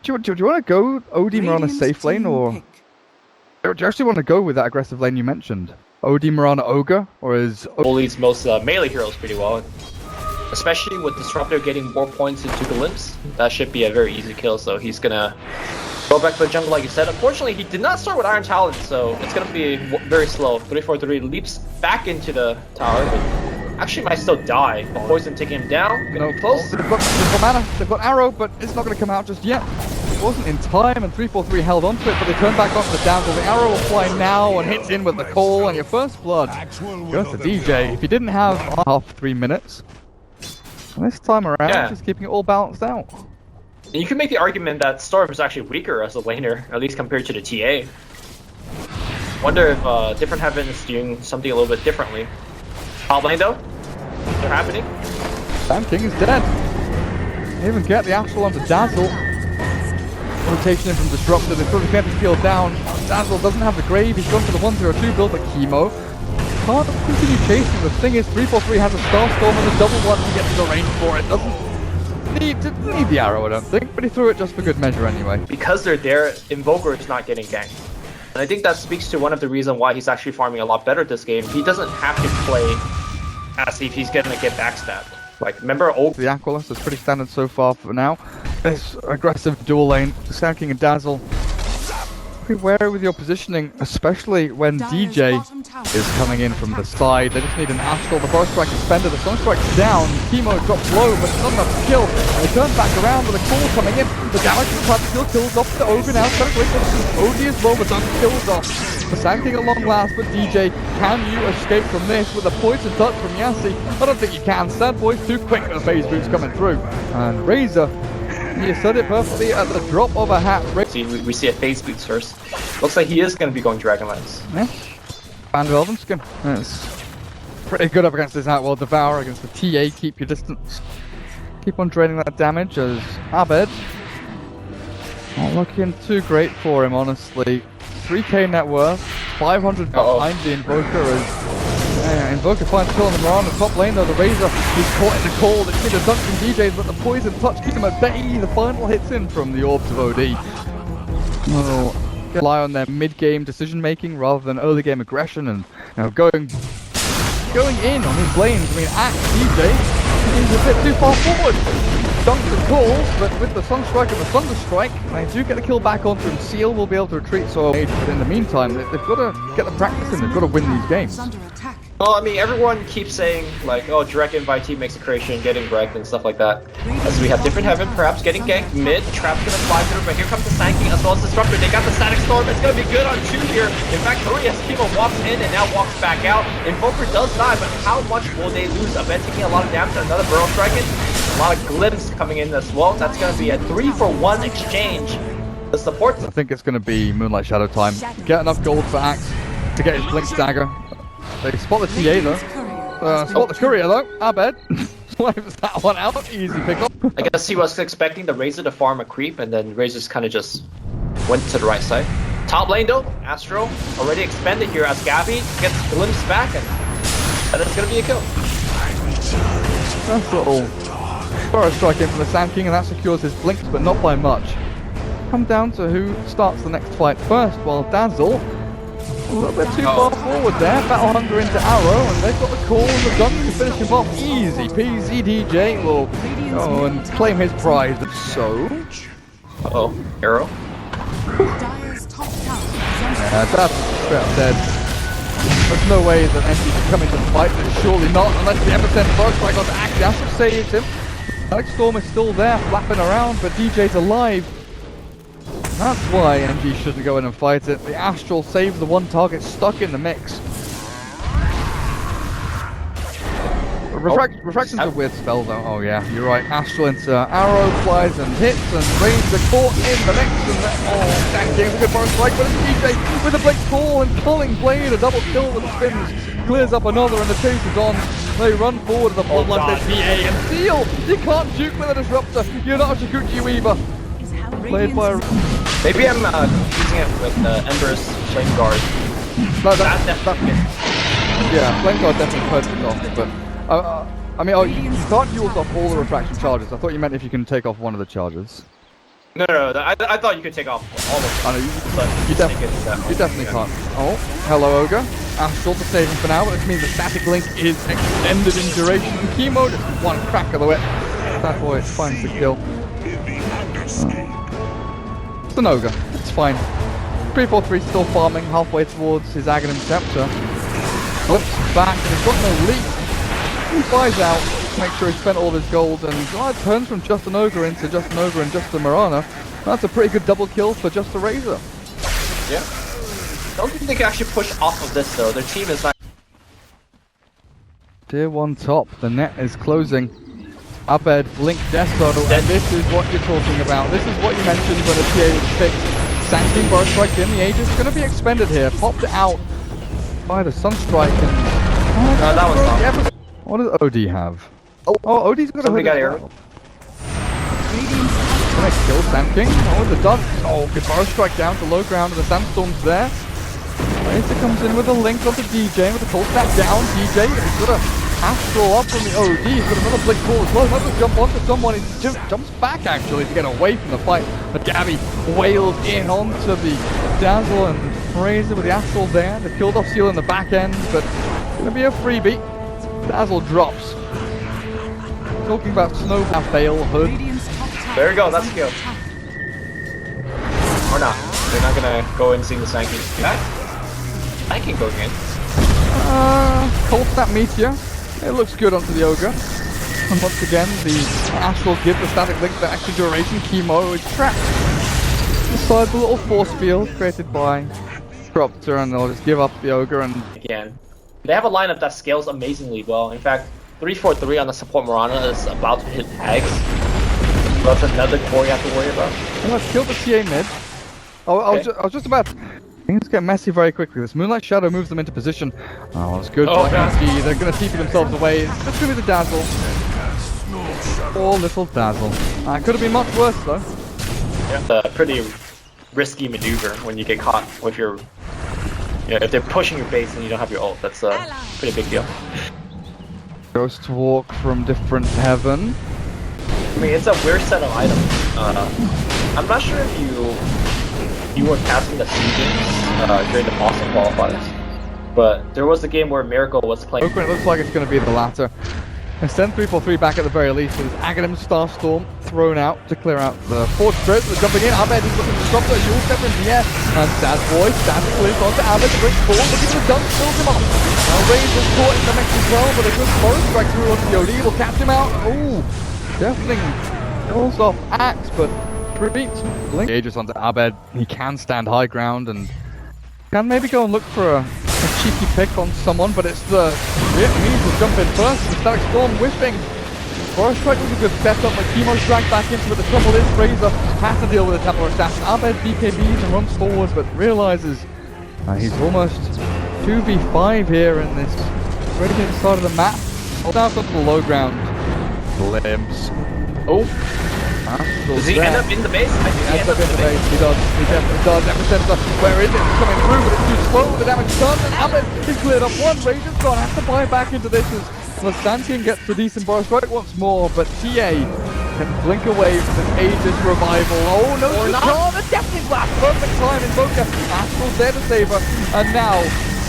Do you want to go OD Mirana safe lane, or do you actually want to go with that aggressive lane you mentioned? OD Mirana Ogre, or is Bully's most melee heroes pretty well. Especially with Disruptor getting more points into Glimpse, that should be a very easy kill, so he's gonna go back to the jungle like you said. Unfortunately, he did not start with Iron Talon, so it's gonna be very slow. 3-4-3 leaps back into the tower, but actually might still die. The poison taking him down, gonna be close. They've got mana, they've got arrow, but it's not gonna come out just yet. It wasn't in time, and 3-4-3 held onto it, but they turned back onto the Dazzle. The arrow will fly now and hits in with the call, and your first blood goes to DJ. If you didn't have half 3 minutes, this time around, just keeping it all balanced out. And you can make the argument that Storm is actually weaker as a laner, at least compared to the TA. Wonder if Different Heaven is doing something a little bit differently. Top lane though, they're happening. Sand King is dead. They even get the Astral onto Dazzle. Rotation in from Disruptor, they probably get the field down. Dazzle doesn't have the grave, he's gone for the 1-0-2 build at Chemo. Can't continue chasing. The thing is, 3-4-3 has a Starstorm and a double one to get to the range for it. Doesn't need the arrow, I don't think, but he threw it just for good measure anyway. Because they're there, Invoker is not getting ganked. And I think that speaks to one of the reasons why he's actually farming a lot better this game. He doesn't have to play as if he's gonna get backstabbed. Like, remember Ogre? The Aquilus is pretty standard so far for now. This aggressive dual lane, Sand King and Dazzle. Be wary with your positioning, especially when DJ is coming in from the side. They just need an Astral. The Burst Strike is suspended, the Sun Strike's down. Chemo drops low, but it's not enough to kill. And they turn back around with a call coming in. The damage from the still kills off the Ogre now. OD is low, but doesn't kills off. The Sand King at long last, but DJ, can you escape from this with a poison touch from Yassi? I don't think you can. Sad Boy's too quick with the phase boots coming through. And Razor, he said it perfectly at the drop of a hat. We see a phase boots first. Looks like he is going to be going Dragonlance. Yeah. Van Velvenskin. That's pretty good up against this Outworld Devourer, against the TA. Keep your distance. Keep on draining that damage as Abed. Not looking too great for him, honestly. 3k net worth, 500 behind the Invoker as Invoker finds kill on the Mirana top lane though. The Razor, he's caught in the cold. It's been a dunk from DJs, but the poison touch keep him at bay. The final hits in from the Orbs of OD. Well, rely on their mid-game decision-making rather than early-game aggression and going in on his lanes. I mean, DJ is a bit too far forward. Dunks and calls, but with the Sunstrike and the Thunderstrike, they do get the kill back onto him. Seal will be able to retreat, so but in the meantime, they've got to get the practice in. They've got to win these games. Well, I mean, everyone keeps saying, like, oh, direct invitee makes Execration, getting wrecked and stuff like that. As we have Different Heaven, perhaps getting ganked mid, Trap's gonna fly through, but here comes the Sand King as well as Disruptor. They got the Static Storm, it's gonna be good on 2 here. In fact, 3 as Chemo walks in and now walks back out. Invoker does die, but how much will they lose? Event taking a lot of damage, another Burrow striking. A lot of glimpse coming in as well. That's gonna be a 3-for-1 exchange. The support. I think it's gonna be Moonlight Shadow time. Get enough gold for Axe to get his Blink Dagger. They spot the TA though. Spot the Courier though. Abed swipes that one out. Easy pick up. I guess he was expecting the Razor to farm a creep, and then Razor's kind of just went to the right side. Top lane though, Astro already expended here as Gabby gets glimpse back, and it's gonna be a kill. That's all. Burrow strike in from the Sand King, and that secures his blinks, but not by much. Come down to who starts the next fight first, while Dazzle a little bit too far forward there. Battle Hunger into Arrow, and they've got the call and the dunk to finish him off. Easy peasy. DJ will go and claim his prize. So, Arrow. Yeah, that's straight up dead. There's no way that NG can come into the fight, but surely not, unless the ever send Burst Strike onto Axe. Astro saves him. Alex Storm is still there, flapping around, but DJ's alive. That's why NG shouldn't go in and fight it. The Astral saves the one target stuck in the mix. Refraction's a weird spell though. Oh yeah, you're right. Astral into Arrow, flies and hits, and Razor caught in the mix. And Sand King's a good Burst Strike, but it's DJ with a Blink Call and Culling Blade, a double kill with the spins. Clears up another, and the chase is on. They run forward to the bloodline to PA and Seal. You can't juke with a Disruptor. You're not a Shikuchi Weaver. Played by. Maybe I'm confusing it with Ember's Flame Guard. No, yeah, Flame Guard definitely cuts it off, but I mean, you can't use off all the refraction charges. I thought you meant if you can take off one of the charges. No, I thought you could take off all of them. I know, But you definitely can't. Oh, hello, Ogre. Astral to save him for now, which means the static link is extended in duration. And Chemo just one crack of the whip. That boy finds the kill. It's an Ogre. It's fine. 3-4-3 still farming halfway towards his Aghanim Templar. Flips back and he's got no leap. He buys out, makes sure he spent all his gold, and turns from just an Ogre into just an Ogre and just a Mirana. That's a pretty good double kill for just a Razor. Yeah. Don't think they can actually push off of this though. Their team is not. Tier 1 top, the net is closing. Abed, Blink, Death Tunnel, and this is what you're talking about. This is what you mentioned when the TA was fixed. Sanking Burst Strike in, the Aegis is going to be expended here. Popped it out by the Sunstrike and... No, that was not. What does OD have? Oh, OD's got a hood. Got arrow. Gonna kill Sand King. Oh, the dodge. Oh, good Burst Strike down to low ground and the Sandstorm's there. Razor comes in with a link onto DJ with a cold snap down. DJ, he's got a Astral up from the OD. He's got another Blink Ball as well. He might just jump onto someone. He jumps back actually to get away from the fight. But Gabby wails in onto the Dazzle and Razor with the Astral there. They killed off Seal in the back end, but it's gonna be a freebie. Dazzle drops. Talking about Snowball fail hood. There we go, that's a kill. Or not. They're not gonna go and see the Sanky. Sanky going in. Cold Snap Meteor. It looks good onto the Ogre. And once again, the Astral gives the static link the extra duration. Chemo is trapped inside the little force field created by Disruptor, and they'll just give up the Ogre and... Again. They have a lineup that scales amazingly well. In fact, 3-4-3 on the support Mirana is about to hit tags. So that's another core you have to worry about. And let's kill the TA mid. I was just about... Things get messy very quickly. This Moonlight Shadow moves them into position. Oh, it's good. They're going to TP themselves away. It's going to be the Dazzle. Poor little Dazzle. Could have been much worse though. Yeah, it's a pretty risky maneuver when you get caught with your... Yeah, if they're pushing your base and you don't have your ult, that's a pretty big deal. Ghost Walk from different heaven. I mean, it's a weird set of items. I'm not sure if you were casting the season during the Boston qualifiers, but there was a game where Miracle was playing. Ogre, it looks like it's going to be the latter. And send 3-4-3 back at the very least with his Aghanim Starstorm thrown out to clear out the Forge Spirit. They're jumping in. Abed is looking to disrupt it. You'll step in the air. And Sad Boy, Sad clears onto Abed to bring forward. Looking for the dunk, fills him up. Now Razor's caught in the mix as well, but a good forest strike through onto the OD will catch him out. Ooh, definitely pulls off Axe, but repeats. Blink Aegis onto Abed. He can stand high ground and can maybe go and look for a cheeky pick on someone, but it's the Vietnamese who jump in first. The Static Storm whipping. Forest Strike was a good setup, but Chemo's dragged back into it. The trouble is Razor has to deal with the Templar assassin. Abed BKBs and runs forwards, but realizes he's almost 2v5 here in this radiant side of the map. Down to the low ground. Glimpse. Oh. Does he end up in the base? I think he ends up in the base. He does. He definitely does. Epicenter, where is it? It's coming through, but it's too slow. The damage done, and Abed is cleared up. One Razor's gone. Has to buy back into this as Lastantian gets the decent burst right once more, but TA can blink away from this Aegis revival. Oh no, she can't. A definitely blast. Perfect time. Invoker. Astral's there to save her, and now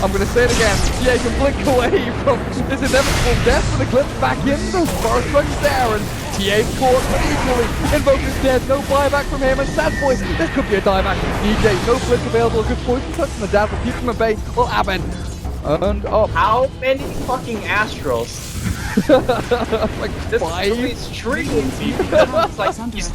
I'm going to say it again. TA can blink away from this inevitable death with a glimpse back in. The burst strike's there, and TA's caught, but equally, Invoker's dead, no buyback from him, and Sad Boy, this could be a dieback from DJ, no blitz available, good poison touch from the Dazzle, keeps him at bay, well Abed, earned up. How many fucking Astrals? Like this 5? This is it's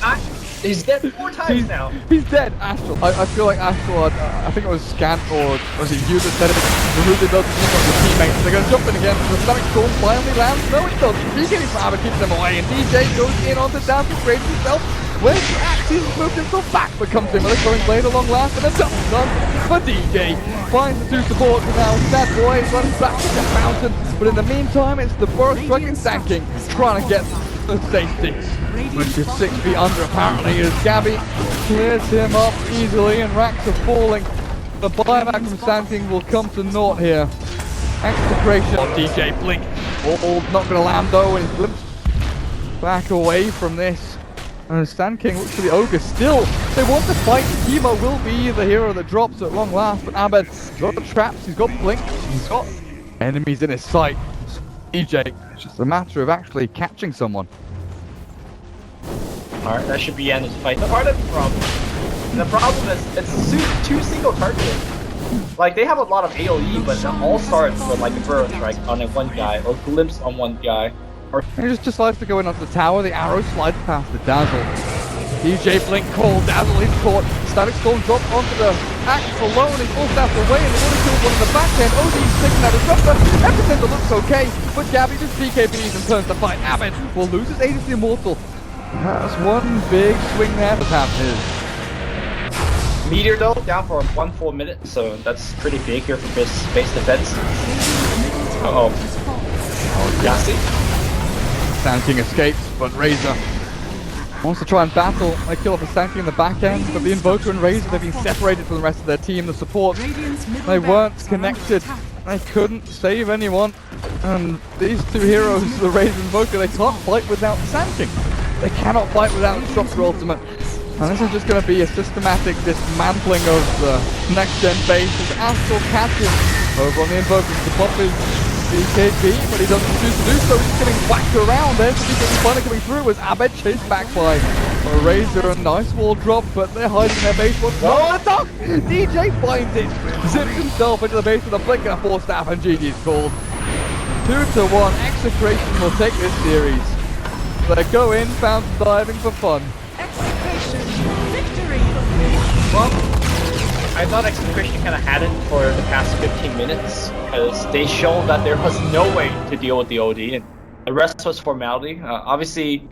like, he's dead 4 times now. He's dead, Astral. I feel like Astral, I think it was Scant or was it you that said it? The route they built to keep on the teammates. They're going to jump in again. The Static Storm finally lands. No, it doesn't. BKB from Abed keeps them away. And DJ goes in onto Dazzle, creates himself. Where's the axe? He's moved himself back, but comes in with a throwing blade along last. And a double done for DJ. Finds the 2 supports and now Sad Boy running back to the fountain. But in the meantime, it's the burst strike and Sanking trying to get the safety. Which is 6 feet under apparently as Gabby clears him up easily and racks are falling. The buyback from Sanking will come to naught here. Execration on DJ Blink. All not going to land though, and he glimpsed back away from this. And Sand King looks for the Ogre still. They want to fight. Chemo will be the hero that drops at long last, but Abed's got traps, he's got blink, he's got enemies in his sight. EJ, it's just a matter of actually catching someone. Alright, that should be the end of the fight. Part of the problem is it's too single targeted. Like, they have a lot of AoE, but it all starts with like a burrow strike on one guy, or glimpse on one guy. Or he just decides to go in onto the tower, the arrow slides past the Dazzle. DJ Blink called, Dazzle is caught, Static Storm dropped onto the axe alone, he's forced out the way, and they want to kill one in the back end. OD's taking that Disruptor, everything that looks okay, but Gabby just BKBs and turns to fight. Abed will lose his aid as the Immortal. That's one big swing there for Pavniz. Meteor though, down for 1 full minute, so that's pretty big here for his base defense. Uh-oh. Yassi. Sand King escapes, but Razor wants to try and battle. They kill off a Sand King in the back end, but the Invoker and Razor, they've been separated from the rest of their team, the support. They weren't connected. They couldn't save anyone. And these two heroes, the Razor and Invoker, they can't fight without Sand King. They cannot fight without Disruptor Ultimate. And this is just going to be a systematic dismantling of the next-gen base as Astral catches over on the Invoker to pop his BKB, but he doesn't choose to do so. He's getting whacked around there. So he's finally coming through as Abed chased back by a Razor. A nice wall drop, but they're hiding their base. What's the DJ finds it, zips himself into the base with a blink and a 4-staff, and GG's called. 2-1. Execration will take this series. They go in, bounce diving for fun. Well, I thought Execration kind of had it for the past 15 minutes, because they showed that there was no way to deal with the OD, and the rest was formality. Obviously,